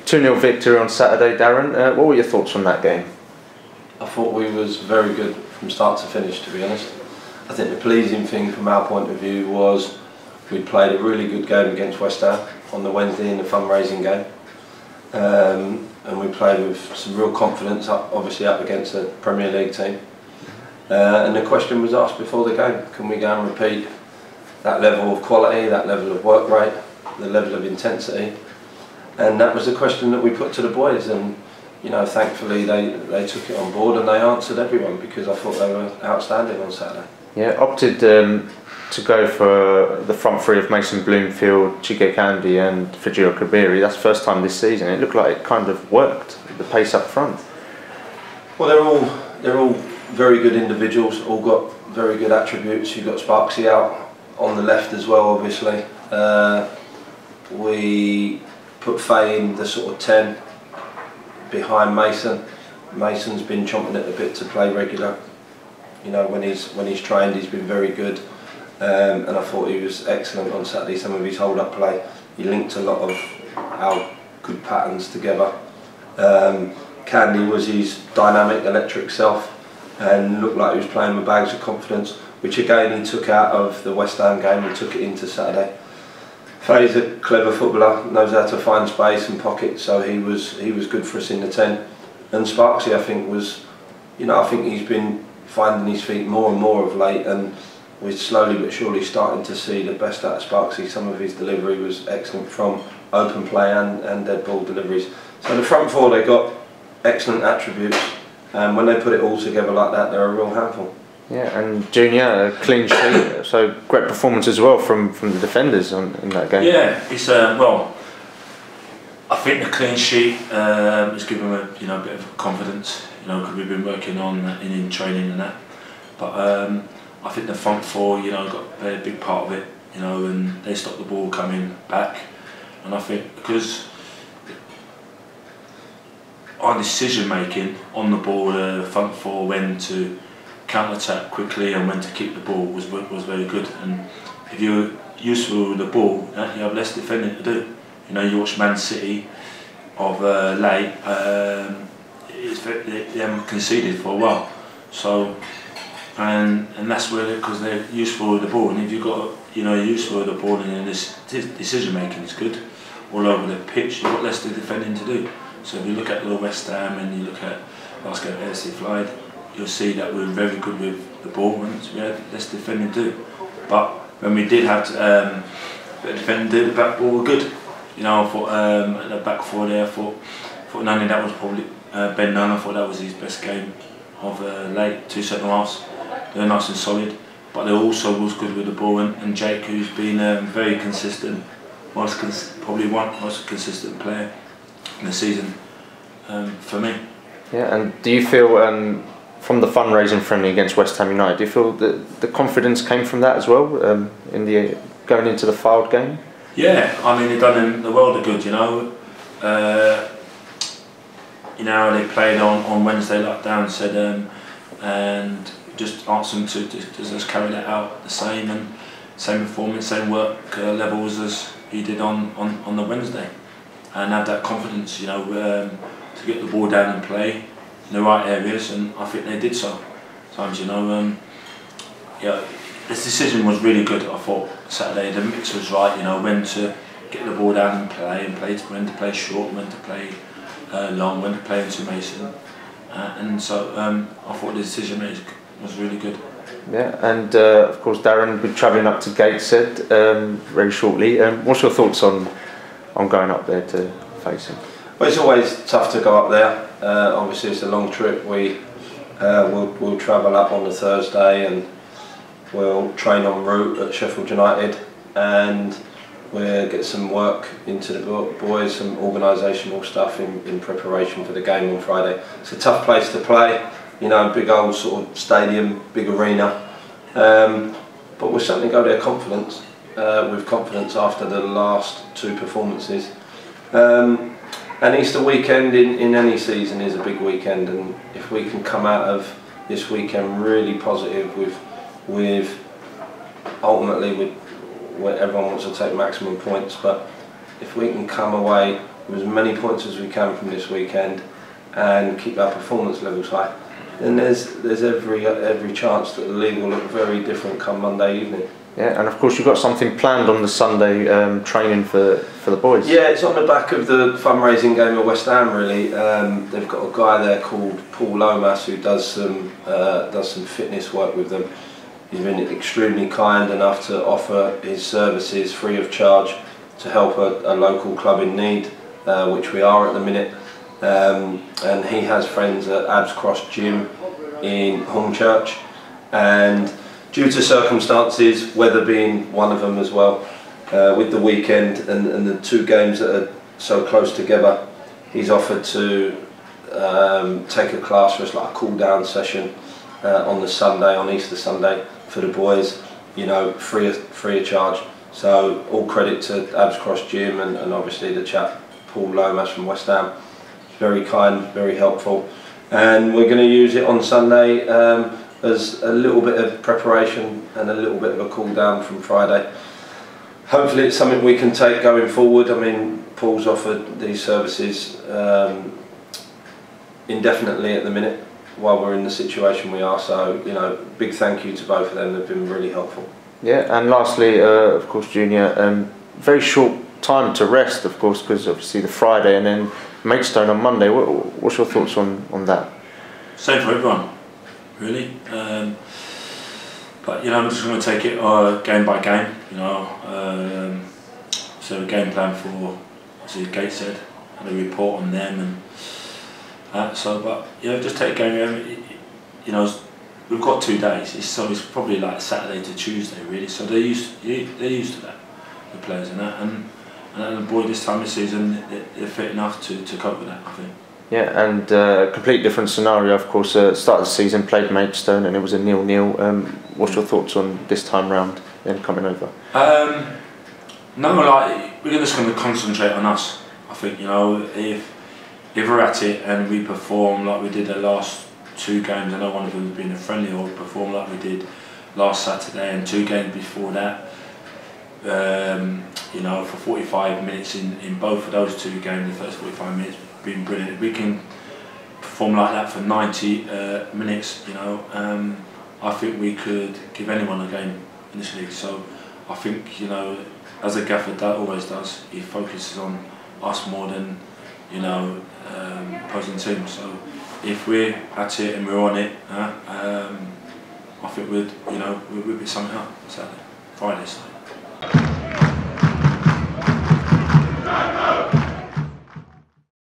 2-0 victory on Saturday, Darren. What were your thoughts on that game? I thought we was very good from start to finish, to be honest. I think the pleasing thing from our point of view was we played a really good game against West Ham on the Wednesday in the fundraising game. And we played with some real confidence, obviously up against the Premier League team. And the question was asked before the game, can we go and repeat that level of quality, that level of work rate, the level of intensity? And that was the question that we put to the boys, and you know, thankfully they took it on board and they answered everyone, because I thought they were outstanding on Saturday. Yeah, opted to go for the front three of Mason Bloomfield, Chige Candy and Fajir Kabiri. That's the first time this season. It looked like it kind of worked, the pace up front. Well, they're all very good individuals, all got very good attributes. You've got Sparksy out on the left as well, obviously. We put Faye in the sort of 10 behind Mason. Mason's been chomping at the bit to play regular. You know, when he's trained, he's been very good. And I thought he was excellent on Saturday. Some of his hold-up play, he linked a lot of our good patterns together. Candy was his dynamic, electric self, and looked like he was playing with bags of confidence, which again he took out of the West Ham game and took it into Saturday. Faye's a clever footballer, knows how to find space and pockets, so he was good for us in the 10. And Sparksy, I think, was, you know, I think he's been finding his feet more and more of late, and we're slowly but surely starting to see the best out of Sparksy. Some of his delivery was excellent from open play and dead ball deliveries. So the front four, they got excellent attributes, and when they put it all together like that, they're a real handful. Yeah, and Junior, a clean sheet, so great performance as well from the defenders in that game. Yeah, it's well, I think the clean sheet has given them a bit of confidence, because we've been working on in training and that. But I think the front four, got a big part of it, and they stopped the ball coming back. And I think because our decision making on the ball, the front four, when to counter-attack quickly and when to keep the ball was very good. And if you're useful with the ball, you have less defending to do. You watch Man City of late, they haven't conceded for a while. So, and that's where, because they're useful with the ball. And if you've got, you're useful with the ball and this decision making is good all over the pitch, you've got less defending to do. So if you look at the West Ham and you look at last game at LC Flight, you'll see that we're very good with the ball and we had less defending to do. But when we did have to defend, the back ball were good. I thought at the back four there, I thought Nani, that was probably Ben Nunn, I thought that was his best game of late, 2 second halves. They were nice and solid, but they also was good with the ball, and Jake, who's been very consistent, probably one most consistent player in the season for me. Yeah, and do you feel from the fundraising friendly against West Ham United, do you feel that the confidence came from that as well in going into the Fylde game? Yeah, I mean, they've done him the world of good, they played on Wednesday, like Darren said, and just asked them to just carry that out the same, and same performance, same work levels as he did on the Wednesday, and have that confidence, to get the ball down and play in the right areas, and I think they did so. Times, this decision was really good. I thought Saturday the mix was right. When to get the ball down and play when to play short, when to play long, when to play into Mason, and so I thought the decision made was really good. Yeah, and of course Darren will be travelling up to Gateshead very shortly. What's your thoughts on going up there to face him? Well, it's always tough to go up there. Obviously, it's a long trip. We'll travel up on the Thursday and we'll train en route at Sheffield United, and we'll get some work into the boys, some organisational stuff in preparation for the game on Friday. It's a tough place to play, big old sort of stadium, big arena, but we'll certainly go there with confidence after the last 2 performances. And Easter weekend in any season is a big weekend, and if we can come out of this weekend really positive with ultimately with where everyone wants to take maximum points, but if we can come away with as many points as we can from this weekend and keep our performance levels high, then there's every chance that the league will look very different come Monday evening. Yeah, and of course you've got something planned on the Sunday, training for the boys. Yeah, it's on the back of the fundraising game at West Ham really. They've got a guy there called Paul Lomas who does some fitness work with them. He's been extremely kind enough to offer his services free of charge to help a local club in need, which we are at the minute. And he has friends at Abs Cross Gym in Hornchurch, and due to circumstances, weather being one of them as well, with the weekend and the two games that are so close together, he's offered to take a class for us, like a cool down session on the Sunday, on Easter Sunday, for the boys, you know, free of charge. So all credit to Abs Cross Gym and obviously the chap Paul Lomas from West Ham. Very kind, very helpful, and we're going to use it on Sunday as a little bit of preparation and a little bit of a cool down from Friday. Hopefully it's something we can take going forward. I mean, Paul's offered these services indefinitely at the minute while we're in the situation we are, so you know, big thank you to both of them. They've been really helpful. Yeah, and lastly, of course, Junior, very short time to rest, of course, because obviously the Friday and then Maidstone on Monday. What's your thoughts on that? Same for everyone, really. But you know, I'm just going to take it game by game. You know, so a game plan for, as Gate said, and a report on them and that. So, but you know, just take a game. You know, we've got 2 days. So it's probably like Saturday to Tuesday, really. So they're used to that, the players and that. And the boy this time of season, they're fit enough to cope with that, I think. Yeah, and complete different scenario, of course. Start of the season, played Maidstone, and it was a 0-0. What's your thoughts on this time round, then coming over? No, like we're just going to concentrate on us. I think, you know, if we're at it and we perform like we did the last 2 games, I know one of them has been a friendly, or perform like we did last Saturday and 2 games before that. You know, for 45 minutes in both of those 2 games, the first 45 minutes been brilliant. If we can perform like that for 90 minutes, you know, I think we could give anyone a game in this league. So I think, you know, as a gaffer always does, he focuses on us more than, you know, opposing teams. So if we're at it and we're on it, I think we'd be something up Saturday, Friday. So.